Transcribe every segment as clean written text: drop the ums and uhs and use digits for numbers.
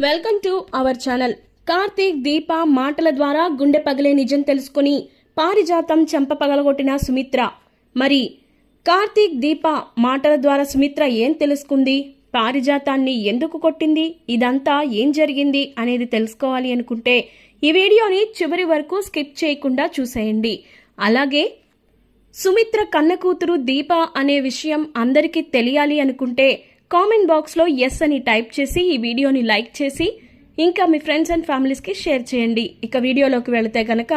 Welcome to our channel. Karthik Deepa మాటల ద్వారా గుండె పగిలే నిజం తెలుసుకుని పారిజాతం చెంప పగలగొట్టిన సుమిత్ర. మరి కార్తీక్ దీప మాటల ద్వారా సుమిత్ర ఏం తెలుసుకుంది, పారిజాతాన్ని ఎందుకు కొట్టింది, ఇదంతా ఏం జరిగింది అనేది తెలుసుకోవాలి అనుకుంటే ఈ వీడియోని చివరి వరకు స్కిప్ చేయకుండా చూసేయండి. అలాగే సుమిత్ర కన్న కూతురు దీప అనే విషయం అందరికీ తెలియాలి అనుకుంటే కామెంట్ బాక్స్లో ఎస్ అని టైప్ చేసి ఈ వీడియోని లైక్ చేసి ఇంకా మీ ఫ్రెండ్స్ అండ్ ఫ్యామిలీస్కి షేర్ చేయండి. ఇక వీడియోలోకి వెళితే గనక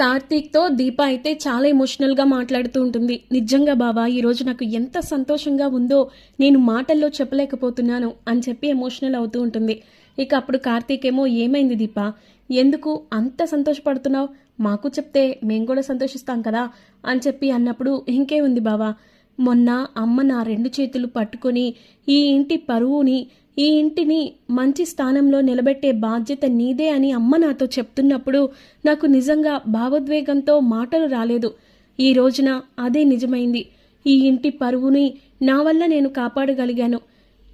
కార్తీక్తో దీప అయితే చాలా ఎమోషనల్గా మాట్లాడుతూ ఉంటుంది. నిజంగా బావా, ఈరోజు నాకు ఎంత సంతోషంగా ఉందో నేను మాటల్లో చెప్పలేకపోతున్నాను అని చెప్పి ఎమోషనల్ అవుతూ ఉంటుంది. ఇక అప్పుడు కార్తీక్ ఏమో, ఏమైంది దీప, ఎందుకు అంత సంతోషపడుతున్నావు, మాకు చెప్తే మేము కూడా సంతోషిస్తాం కదా అని చెప్పి అన్నప్పుడు, ఇంకే ఉంది బావా, మొన్న అమ్మ నా 2 చేతులు పట్టుకొని ఈ ఇంటి పరువుని, ఈ ఇంటిని మంచి స్థానంలో నిలబెట్టే బాధ్యత నీదే అని అమ్మ నాతో చెప్తున్నప్పుడు నాకు నిజంగా భావోద్వేగంతో మాటలు రాలేదు. ఈ రోజున అదే నిజమైంది. ఈ ఇంటి పరువుని నా వల్ల నేను కాపాడగలిగాను.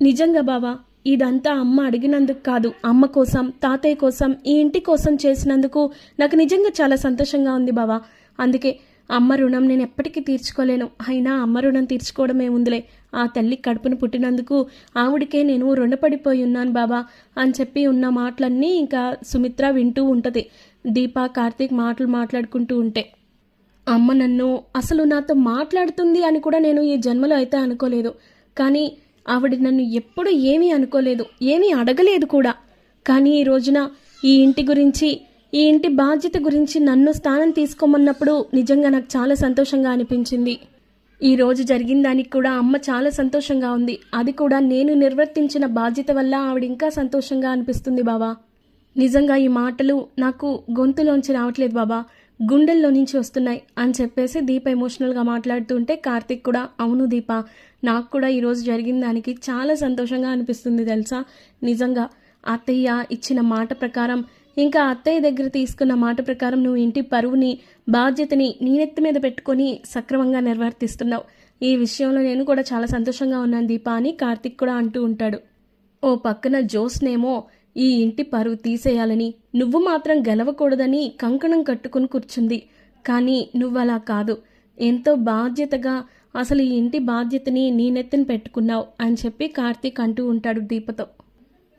నిజంగా బావా, ఇదంతా అమ్మ అడిగినందుకు కాదు, అమ్మ కోసం, తాతయ్య కోసం, ఈ ఇంటి కోసం చేసినందుకు నాకు నిజంగా చాలా సంతోషంగా ఉంది బావా. అందుకే అమ్మ రుణం నేను ఎప్పటికీ తీర్చుకోలేను. అయినా అమ్మ రుణం తీర్చుకోవడం ఏముందిలే, ఆ తల్లి కడుపును పుట్టినందుకు ఆవిడికే నేను రుణపడిపోయి ఉన్నాను బాబా అని చెప్పి ఉన్న మాటలన్నీ ఇంకా సుమిత్ర వింటూ ఉంటుంది. దీప కార్తీక్ మాటలు మాట్లాడుకుంటూ ఉంటే, అమ్మ నన్ను అసలు నాతో మాట్లాడుతుంది అని కూడా నేను ఈ జన్మలో అయితే అనుకోలేదు. కానీ ఆవిడ నన్ను ఎప్పుడు ఏమీ అనుకోలేదు, ఏమీ అడగలేదు కూడా. కానీ ఈ రోజున ఈ ఇంటి గురించి, ఈ ఇంటి బాధ్యత గురించి నన్ను స్థానం తీసుకోమన్నప్పుడు నిజంగా నాకు చాలా సంతోషంగా అనిపించింది. ఈ రోజు జరిగిన దానికి కూడా అమ్మ చాలా సంతోషంగా ఉంది. అది కూడా నేను నిర్వర్తించిన బాధ్యత వల్ల ఆవిడ ఇంకా సంతోషంగా అనిపిస్తుంది బాబా. నిజంగా ఈ మాటలు నాకు గొంతులోంచి రావట్లేదు బాబా, గుండెల్లో నుంచి వస్తున్నాయి అని చెప్పేసి దీప ఎమోషనల్గా మాట్లాడుతుంటే కార్తీక్ కూడా, అవును దీప, నాకు కూడా ఈరోజు జరిగిన దానికి చాలా సంతోషంగా అనిపిస్తుంది తెలుసా. నిజంగా అత్తయ్య ఇచ్చిన మాట ప్రకారం, ఇంకా అత్తయ్య దగ్గర తీసుకున్న మాట ప్రకారం నువ్వు ఇంటి పరువుని, బాధ్యతని నీ నెత్తి మీద పెట్టుకొని సక్రమంగా నిర్వర్తిస్తున్నావు. ఈ విషయంలో నేను కూడా చాలా సంతోషంగా ఉన్నాను దీప అని కార్తీక్ కూడా అంటూ ఉంటాడు. ఓ పక్కన జోస్నేమో ఈ ఇంటి పరువు తీసేయాలని, నువ్వు మాత్రం గెలవకూడదని కంకణం కట్టుకుని కూర్చుంది. కానీ నువ్వలా కాదు, ఎంతో బాధ్యతగా అసలు ఈ ఇంటి బాధ్యతని నీ నెత్తిన పెట్టుకున్నావు అని చెప్పి కార్తీక్ అంటూ ఉంటాడు దీపతో.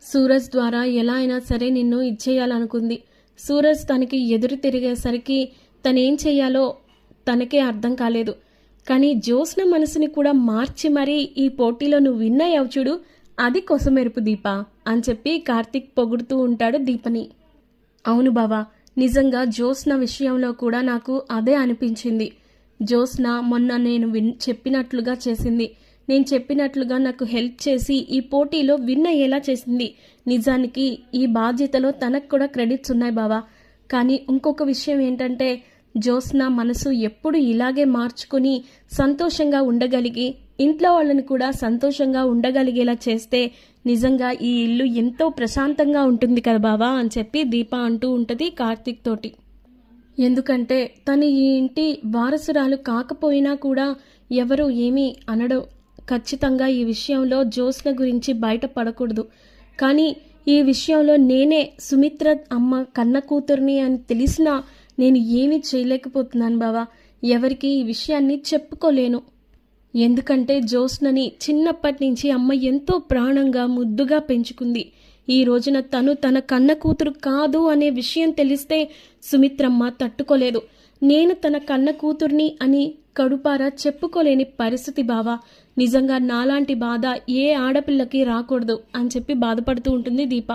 సూరజ్ ద్వారా ఎలా అయినా సరే నిన్ను ఇచ్చేయాలనుకుంది. సూరజ్ తనకి ఎదురు తిరిగేసరికి తనేం చెయ్యాలో తనకే అర్థం కాలేదు. కానీ జ్యోత్స్న మనసుని కూడా మార్చి మరీ ఈ పోటీలో నువ్వు విన్ అయ్యావు చూడు, అది కొసమెరుపు దీప అని చెప్పి కార్తీక్ పొగుడుతూ ఉంటాడు దీపని. అవును బావా, నిజంగా జ్యోత్స్న విషయంలో కూడా నాకు అదే అనిపించింది. జ్యోత్స్న మొన్న నేను చెప్పినట్లుగా చేసింది, నేను చెప్పినట్లుగా నాకు హెల్ప్ చేసి ఈ పోటీలో విన్ అయ్యేలా చేసింది. నిజానికి ఈ బాధ్యతలో తనకు కూడా క్రెడిట్స్ ఉన్నాయి బావా. కానీ ఇంకొక విషయం ఏంటంటే, జ్యోత్స్న మనసు ఎప్పుడు ఇలాగే మార్చుకొని సంతోషంగా ఉండగలిగి ఇంట్లో వాళ్ళని కూడా సంతోషంగా ఉండగలిగేలా చేస్తే నిజంగా ఈ ఇల్లు ఎంతో ప్రశాంతంగా ఉంటుంది కదా బావా అని చెప్పి దీప అంటూ ఉంటుంది కార్తీక్ తోటి. ఎందుకంటే తను ఈ ఇంటి వారసురాలు కాకపోయినా కూడా ఎవరు ఏమీ అనడం, ఖచ్చితంగా ఈ విషయంలో జ్యోత్స్న గురించి బయటపడకూడదు. కానీ ఈ విషయంలో నేనే సుమిత్ర అమ్మ కన్న కూతుర్ని అని తెలిసినా నేను ఏమీ చేయలేకపోతున్నాను బావా. ఎవరికి ఈ విషయాన్ని చెప్పుకోలేను. ఎందుకంటే జ్యోత్స్నని చిన్నప్పటి నుంచి అమ్మ ఎంతో ప్రాణంగా ముద్దుగా పెంచుకుంది. ఈ రోజున తను తన కన్న కూతురు కాదు అనే విషయం తెలిస్తే సుమిత్రమ్మ తట్టుకోలేదు. నేను తన కన్న కూతుర్ని అని కడుపారా చెప్పుకోలేని పరిస్థితి బావా. నిజంగా నాలాంటి బాధ ఏ ఆడపిల్లకి రాకూడదు అని చెప్పి బాధపడుతూ ఉంటుంది దీప.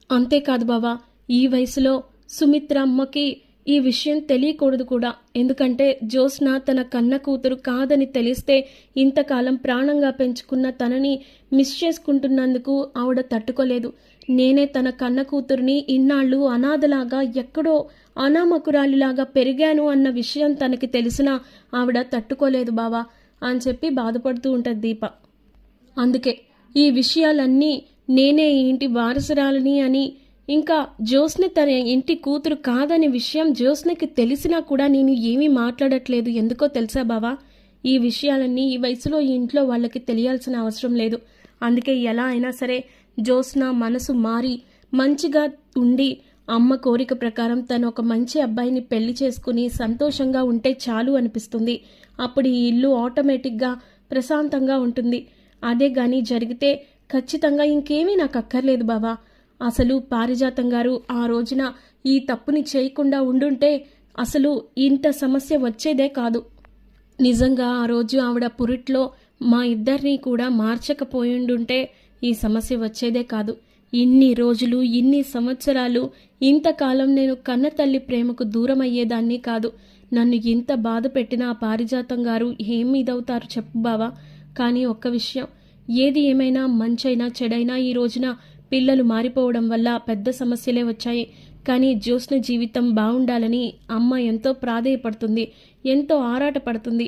అంతేకాదు బావా, ఈ వయసులో సుమిత్ర అమ్మకి ఈ విషయం తెలియకూడదు కూడా. ఎందుకంటే జ్యోత్స్న తన కన్న కూతురు కాదని తెలిస్తే ఇంతకాలం ప్రాణంగా పెంచుకున్న తనని మిస్ చేసుకుంటున్నందుకు ఆవిడ తట్టుకోలేదు. నేనే తన కన్న కూతురిని ఇన్నాళ్ళు అనాథలాగా, ఎక్కడో అనామకురాలిలాగా పెరిగాను అన్న విషయం తనకి తెలిసినా ఆవిడ తట్టుకోలేదు బావా అని చెప్పి బాధపడుతూ ఉంటుంది దీప. అందుకే ఈ విషయాలన్నీ నేనే ఈ ఇంటి వారసురాలని అని, ఇంకా జ్యోత్స్న తన ఇంటి కూతురు కాదనే విషయం జ్యోత్స్నకి తెలిసినా కూడా నేను ఏమీ మాట్లాడట్లేదు. ఎందుకో తెలుసా బావా, ఈ విషయాలన్నీ ఈ వయసులో ఈ ఇంట్లో వాళ్ళకి తెలియాల్సిన అవసరం లేదు. అందుకే ఎలా అయినా సరే జ్యోత్స్న మనసు మారి మంచిగా ఉండి అమ్మ కోరిక ప్రకారం తను ఒక మంచి అబ్బాయిని పెళ్లి చేసుకుని సంతోషంగా ఉంటే చాలు అనిపిస్తుంది. అప్పుడు ఈ ఇల్లు ఆటోమేటిక్గా ప్రశాంతంగా ఉంటుంది. అదే గాని జరిగితే ఖచ్చితంగా ఇంకేమీ నాకు అక్కర్లేదు బావా. అసలు పారిజాతం గారు ఆ రోజున ఈ తప్పుని చేయకుండా ఉండుంటే అసలు ఇంత సమస్య వచ్చేదే కాదు. నిజంగా ఆ రోజు ఆవిడ పురిట్లో మా ఇద్దరినీ కూడా మార్చకపోయిండుంటే ఈ సమస్య వచ్చేదే కాదు. ఇన్ని రోజులు, ఇన్ని సంవత్సరాలు, ఇంతకాలం నేను కన్న తల్లి ప్రేమకు దూరం అయ్యేదాన్ని కాదు. నన్ను ఇంత బాధ పెట్టిన ఆ పారిజాతం గారు ఏం ఇదవుతారు చెప్పు బావా. కానీ ఒక్క విషయం, ఏది ఏమైనా మంచైనా చెడైనా ఈ రోజున పిల్లలు మారిపోవడం వల్ల పెద్ద సమస్యలే వచ్చాయి. కానీ జ్యోత్స్న జీవితం బాగుండాలని అమ్మ ఎంతో ప్రాధేయపడుతుంది, ఎంతో ఆరాటపడుతుంది.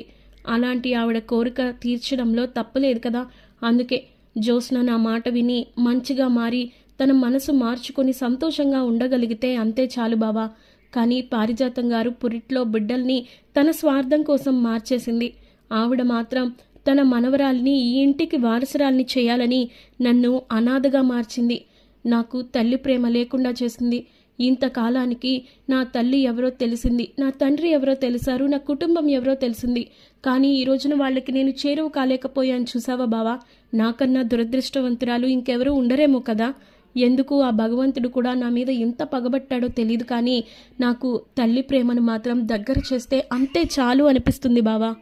అలాంటి ఆవిడ కోరిక తీర్చడంలో తప్పులేదు కదా. అందుకే జ్యోత్స్న నా మాట విని మంచిగా మారి తన మనసు మార్చుకొని సంతోషంగా ఉండగలిగితే అంతే చాలు బావా. కానీ పారిజాతం గారు పురిట్లో బిడ్డల్ని తన స్వార్థం కోసం మార్చేసింది. ఆవిడ మాత్రం తన మనవరాల్ని ఈ ఇంటికి వారసురాల్ని చేయాలని నన్ను అనాథగా మార్చింది. నాకు తల్లి ప్రేమ లేకుండా చేసింది. ఇంతకాలానికి నా తల్లి ఎవరో తెలిసింది, నా తండ్రి ఎవరో తెలిసారు, నా కుటుంబం ఎవరో తెలిసింది. కానీ ఈ రోజున వాళ్ళకి నేను చేరువ కాలేకపోయాను చూసావా బావా. నాకన్నా దురదృష్టవంతురాలు ఇంకెవరూ ఉండరేమో కదా. ఎందుకు ఆ భగవంతుడు కూడా నా మీద ఎంత పగబట్టాడో తెలియదు, కానీ నాకు తల్లి ప్రేమను మాత్రం దగ్గర చేస్తే అంతే చాలు అనిపిస్తుంది బావా.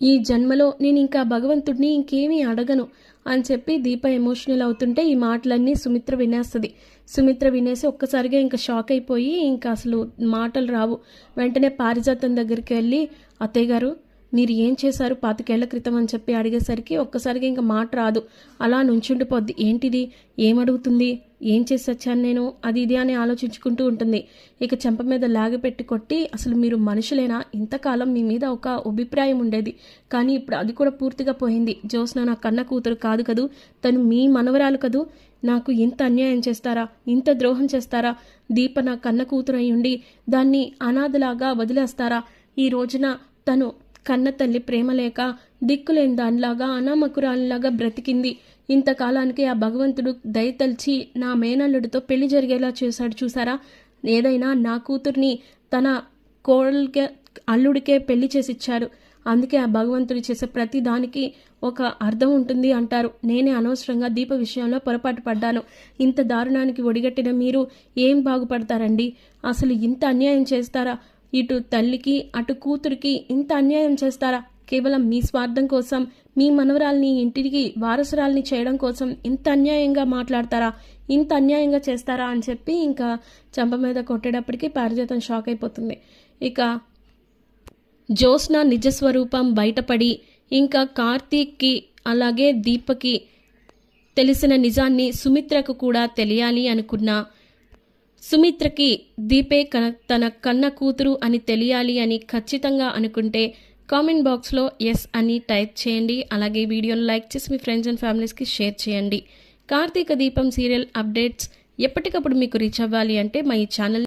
ఈ జన్మలో నేను ఇంకా భగవంతుడిని ఇంకేమీ అడగను అని చెప్పి దీప ఎమోషనల్ అవుతుంటే ఈ మాటలన్నీ సుమిత్ర వినేస్తుంది. సుమిత్ర వినేసి ఒక్కసారిగా ఇంకా షాక్ అయిపోయి ఇంకా అసలు మాటలు రావు. వెంటనే పారిజాతం దగ్గరికి వెళ్ళి, అత్తయ్య గారు మీరు ఏం చేశారు 25 ఏళ్ల క్రితం అని చెప్పి అడిగేసరికి ఒక్కసారిగా ఇంకా మాట రాదు. అలా నుంచుండిపోద్ది. ఏంటిది, ఏమడుగుతుంది, ఏం చేసి వచ్చాను నేను, అది ఇది అని ఆలోచించుకుంటూ ఉంటుంది. ఇక చెంప మీద లాగిపెట్టి కొట్టి, అసలు మీరు మనుషులేనా, ఇంతకాలం మీ మీద ఒక అభిప్రాయం ఉండేది, కానీ ఇప్పుడు అది కూడా పూర్తిగా పోయింది. జ్యోత్స్న నా కన్న కూతురు కాదు కదూ, తను మీ మనవరాలు కదూ, నాకు ఇంత అన్యాయం చేస్తారా, ఇంత ద్రోహం చేస్తారా, దీప నా కన్న కూతురు అయ్యుండి దాన్ని అనాథలాగా వదిలేస్తారా. ఈ రోజున తను కన్న తల్లి ప్రేమ లేక దిక్కులేని దానిలాగా అనామకురాలిలాగా బ్రతికింది. ఇంతకాలానికి ఆ భగవంతుడు దయతల్చి నా మేనల్లుడితో పెళ్లి జరిగేలా చేశాడు చూసారా. ఏదైనా నా కూతుర్ని తన కోడలికే అల్లుడికే పెళ్లి చేసిచ్చాడు. అందుకే ఆ భగవంతుడు చేసే ప్రతి దానికి ఒక అర్థం ఉంటుంది అంటారు. నేనే అనవసరంగా దీప విషయంలో పొరపాటు పడ్డాను. ఇంత దారుణానికి ఒడిగట్టిన మీరు ఏం బాగుపడతారండి. అసలు ఇంత అన్యాయం చేస్తారా, ఇటు తల్లికి అటు కూతురికి ఇంత అన్యాయం చేస్తారా. కేవలం మీ స్వార్థం కోసం, మీ మనవరాల్ని ఇంటికి వారసురాల్ని చేయడం కోసం ఇంత అన్యాయంగా మాట్లాడతారా, ఇంత అన్యాయంగా చేస్తారా అని చెప్పి ఇంకా చంప మీద కొట్టేటప్పటికి పారిజాతం షాక్ అయిపోతుంది. ఇక జ్యోత్స్న నిజస్వరూపం బయటపడి ఇంకా కార్తీక్కి అలాగే దీపకి తెలిసిన నిజాన్ని సుమిత్రకు కూడా తెలియాలి అనుకున్నా. సుమిత్రకి దీపే తన కన్న కూతురు అని తెలియాలి అని ఖచ్చితంగా అనుకుంటే కామెంట్ బాక్స్లో ఎస్ అని టైప్ చేయండి. అలాగే వీడియోని లైక్ చేసి మీ ఫ్రెండ్స్ అండ్ ఫ్యామిలీస్కి షేర్ చేయండి. కార్తీక దీపం సీరియల్ అప్డేట్స్ ఎప్పటికప్పుడు మీకు రీచ్ అవ్వాలి అంటే మా ఈ ఛానల్